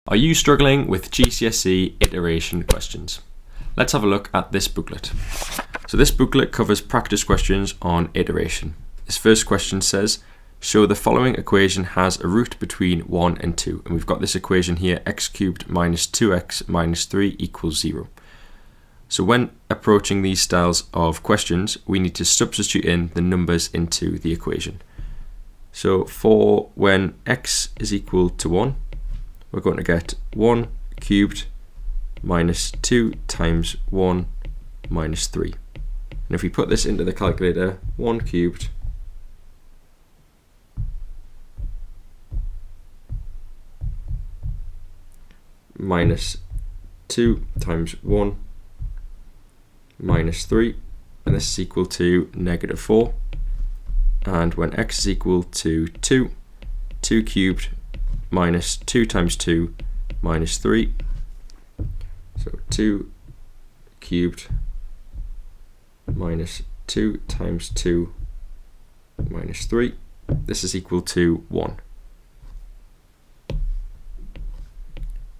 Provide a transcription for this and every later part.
Are you struggling with GCSE iteration questions? Let's have a look at this booklet. So this booklet covers practice questions on iteration. This first question says, show the following equation has a root between 1 and 2. And we've got this equation here, x cubed minus 2x minus 3 equals 0. So when approaching these styles of questions, we need to substitute in the numbers into the equation. So for when x is equal to 1, we're going to get 1 cubed minus 2 times 1 minus 3. And if we put this into the calculator, 1 cubed minus 2 times 1 minus 3, and this is equal to negative 4. And when x is equal to 2, 2 cubed minus 2 times 2 minus 3. So 2 cubed minus 2 times 2 minus 3. This is equal to 1.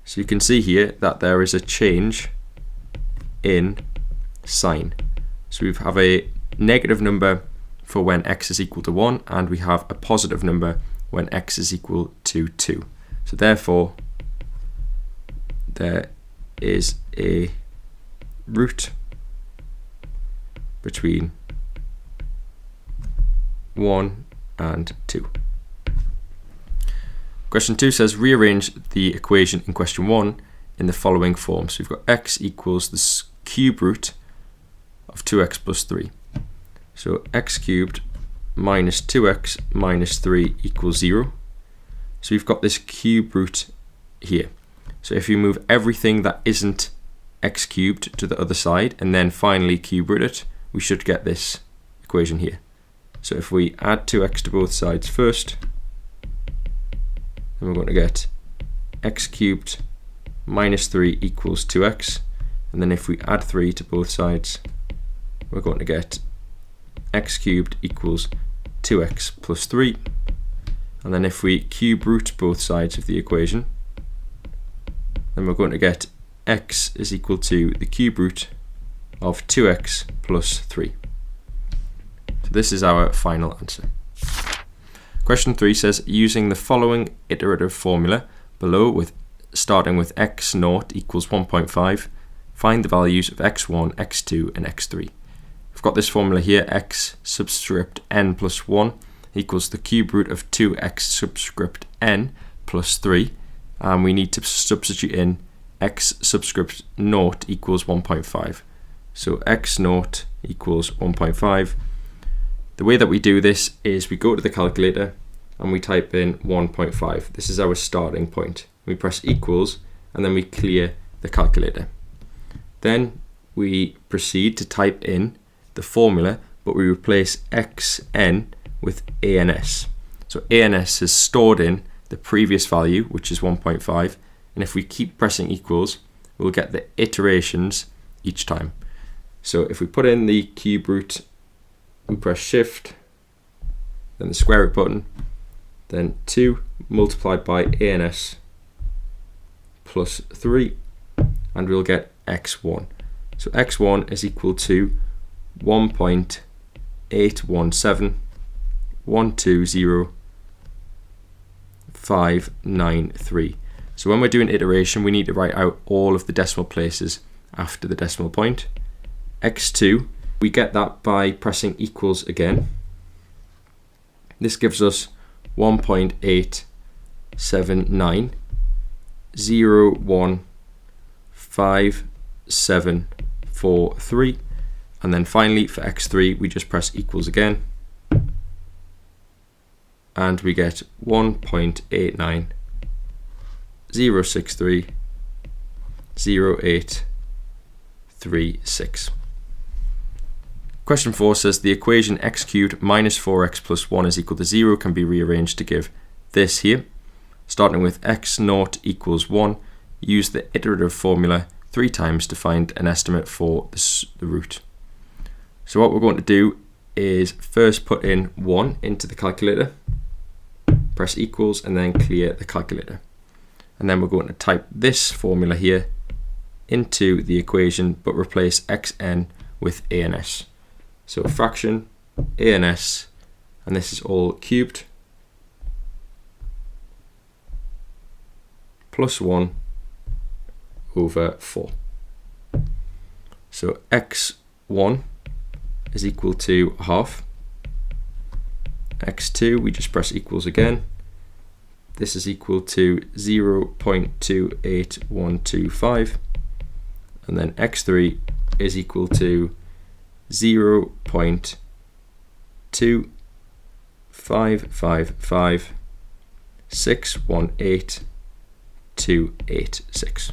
So you can see here that there is a change in sign. So we have a negative number for when x is equal to 1, and we have a positive number when x is equal to 2. So therefore, there is a root between 1 and 2. Question 2 says, rearrange the equation in question 1 in the following form. So we've got x equals the cube root of 2x plus 3. So x cubed minus 2x minus 3 equals 0. So we've got this cube root here. So if you move everything that isn't x cubed to the other side and then finally cube root it, we should get this equation here. So if we add 2x to both sides first, then we're going to get x cubed minus 3 equals 2x. And then if we add 3 to both sides, we're going to get x cubed equals 2x plus 3. And then if we cube root both sides of the equation, then we're going to get x is equal to the cube root of 2x plus 3. So this is our final answer. Question 3 says, using the following iterative formula below, starting with x naught equals 1.5, find the values of x1, x2, and x3. We've got this formula here, x subscript n plus 1 equals the cube root of 2x subscript n plus 3. And we need to substitute in x subscript naught equals 1.5. So x naught equals 1.5. The way that we do this is we go to the calculator and we type in 1.5. This is our starting point. We press equals and then we clear the calculator. Then we proceed to type in the formula, but we replace xn with ans. So ans is stored in the previous value, which is 1.5, and if we keep pressing equals, we'll get the iterations each time. So if we put in the cube root, we press shift, then the square root button, then 2 multiplied by ans plus 3, and we'll get x1. So x1 is equal to 1.817120593. So when we're doing iteration, we need to write out all of the decimal places after the decimal point. x2, we get that by pressing equals again. This gives us 1.879015743. And then finally for x3, we just press equals again. And we get 1.890630836. Question 4 says the equation x cubed minus 4x plus 1 is equal to 0 can be rearranged to give this here. Starting with x naught equals 1, use the iterative formula 3 times to find an estimate for the root. So what we're going to do is first put in 1 into the calculator, press equals, and then clear the calculator. and then we're going to type this formula here into the equation, but replace xn with ans. So a fraction, ans, and this is all cubed, plus 1 over 4. So x1 is equal to half. x2, we just press equals again. This is equal to 0.28125. And then x3 is equal to 0.2555618.286.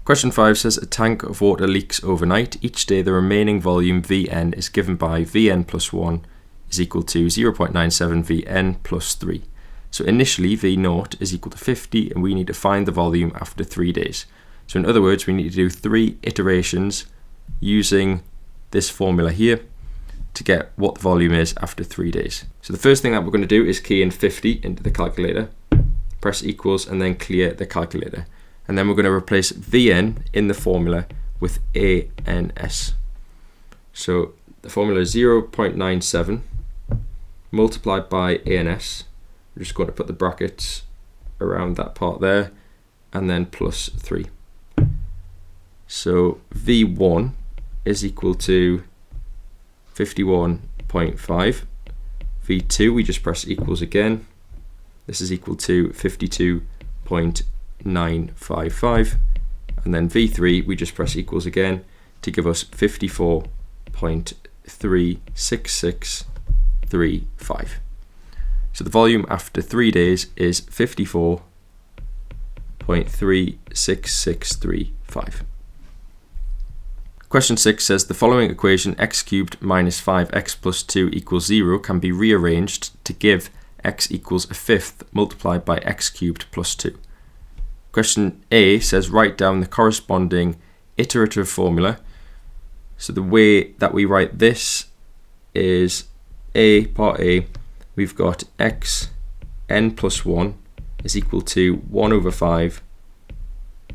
Question 5 says a tank of water leaks overnight. Each day the remaining volume Vn is given by Vn plus 1 is equal to 0.97 Vn plus 3. So initially V0 is equal to 50 and we need to find the volume after 3 days. So in other words, we need to do 3 iterations using this formula here to get what the volume is after 3 days. So the first thing that we're going to do is key in 50 into the calculator, press equals and then clear the calculator. And then we're going to replace Vn in the formula with ans. So the formula is 0.97 multiplied by ans. We're just going to put the brackets around that part there, and then plus 3. So V1 is equal to 51.5. V2, we just press equals again. This is equal to 52.955. And then V3, we just press equals again to give us 54.36635. So the volume after 3 days is 54.36635. Question 6 says the following equation x cubed minus 5x plus 2 equals 0 can be rearranged to give x equals a fifth multiplied by x cubed plus 2. Question A says write down the corresponding iterative formula. So the way that we write this is part A, we've got x n plus 1 is equal to 1 over 5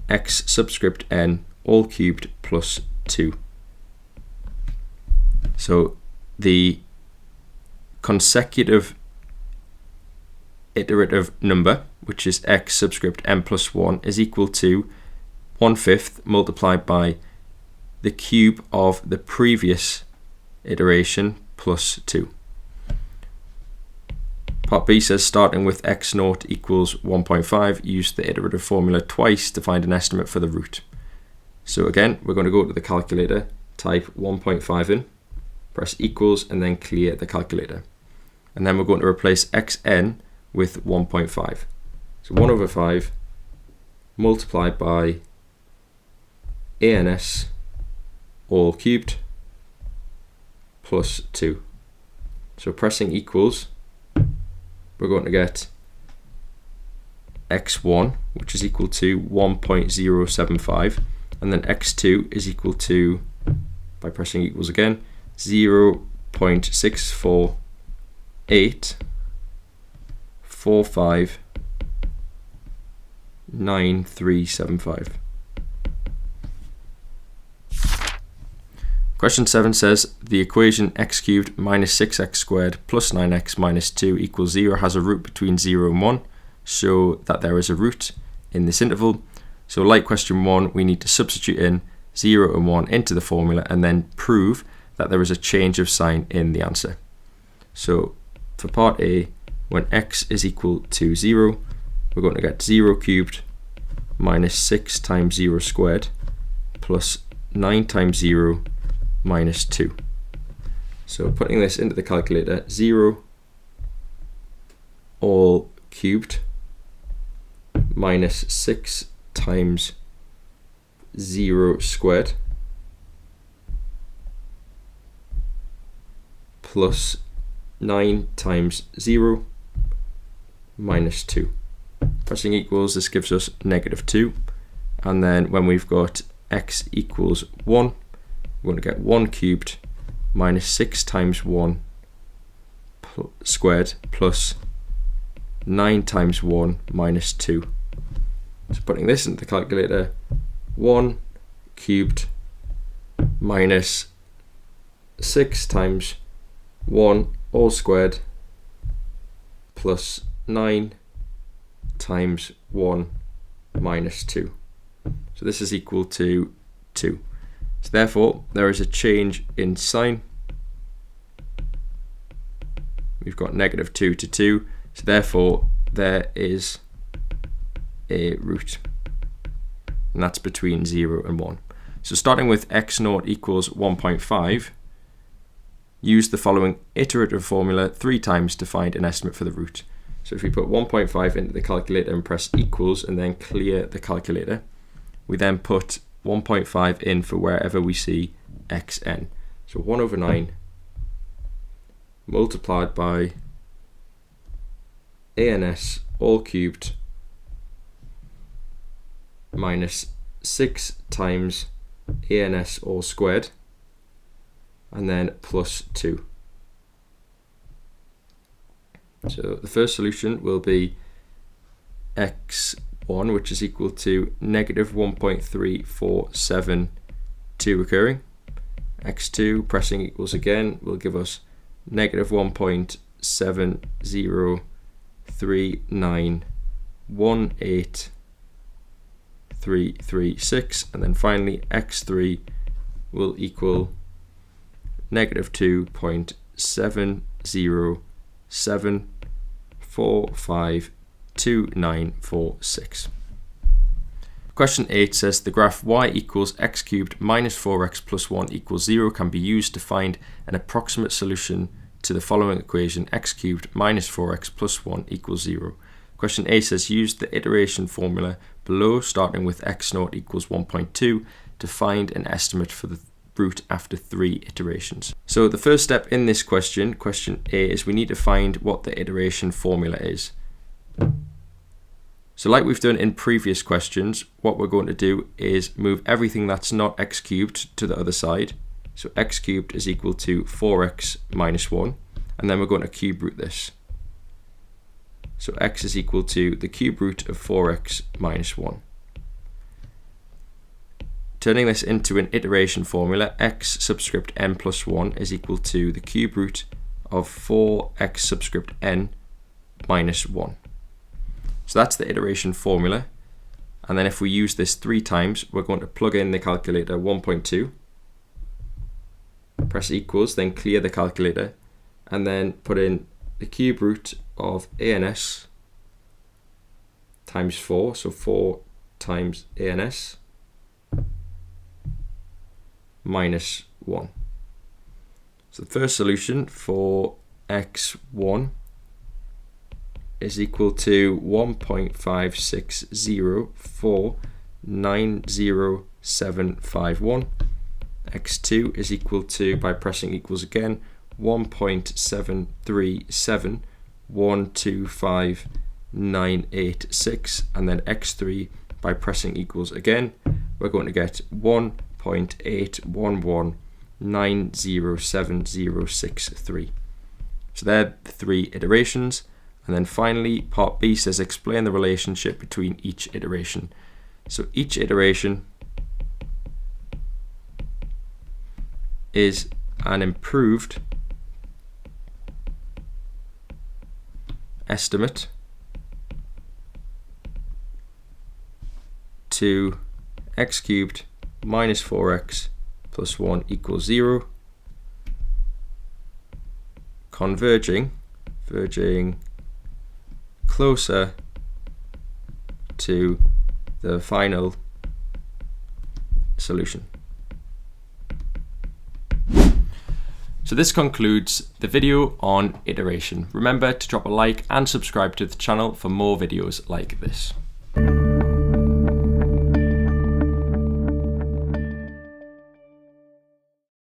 x subscript n all cubed plus 2. So the consecutive iterative number, which is x subscript n plus 1, is equal to 1/5 multiplied by the cube of the previous iteration plus 2. Part B says starting with x0 equals 1.5, use the iterative formula twice to find an estimate for the root. So again, we're going to go to the calculator, type 1.5 in, press equals and then clear the calculator. And then we're going to replace xn with 1.5. So 1 over 5 multiplied by ans all cubed plus 2. So pressing equals, we're going to get x1, which is equal to 1.075, and then x2 is equal to, by pressing equals again, 0.648459375. Question 7 says the equation x cubed minus 6x squared plus 9x minus 2 equals 0 has a root between 0 and 1. Show that there is a root in this interval. So like question 1, we need to substitute in 0 and 1 into the formula and then prove that there is a change of sign in the answer. So for part A, when x is equal to 0, we're going to get 0 cubed minus 6 times 0 squared plus 9 times 0 minus 2. So putting this into the calculator, 0 all cubed minus 6 times 0 squared plus 9 times 0 minus 2. Pressing equals, this gives us negative 2. And then when we've got x equals 1, we're going to get 1 cubed minus 6 times 1 squared plus 9 times 1 minus 2. So putting this into the calculator, 1 cubed minus 6 times 1 all squared plus 9 times 1 minus 2. So this is equal to 2. So therefore, there is a change in sign. We've got negative 2 to 2. So therefore, there is a root. And that's between 0 and 1. So starting with x0 equals 1.5, use the following iterative formula 3 times to find an estimate for the root. So if we put 1.5 into the calculator and press equals and then clear the calculator, we then put 1.5 in for wherever we see xn. So 1 over 9 multiplied by ans all cubed minus 6 times ans all squared and then plus 2. So the first solution will be x1, which is equal to negative 1.3472 recurring. x2, pressing equals again, will give us negative 1.7039183336, and then finally x3 will equal negative 2.70745296. Question 8 says the graph y equals x cubed minus 4x plus 1 equals 0 can be used to find an approximate solution to the following equation: x cubed minus 4x plus 1 equals 0. Question A says use the iteration formula below, starting with x0 equals 1.2 to find an estimate for the root after 3 iterations. So the first step in this question, question A, is we need to find what the iteration formula is. So like we've done in previous questions, what we're going to do is move everything that's not x cubed to the other side. So x cubed is equal to 4x minus 1, and then we're going to cube root this. So x is equal to the cube root of 4x minus 1. Turning this into an iteration formula, x subscript n plus 1 is equal to the cube root of 4x subscript n minus 1. So that's the iteration formula. And then if we use this 3 times, we're going to plug in the calculator 1.2, press equals, then clear the calculator, and then put in the cube root of ans times 4, so 4 times ans minus 1. So the first solution for x1 is equal to 1.560490751. x2 is equal to, by pressing equals again, 1.737125986, and then x3 by pressing equals again, we're going to get 1.8111907063. So they're the 3 iterations. And then finally, part B says explain the relationship between each iteration. So each iteration is an improved estimate to x cubed minus 4x plus 1 equals 0, converging closer to the final solution. So this concludes the video on iteration. Remember to drop a like and subscribe to the channel for more videos like this.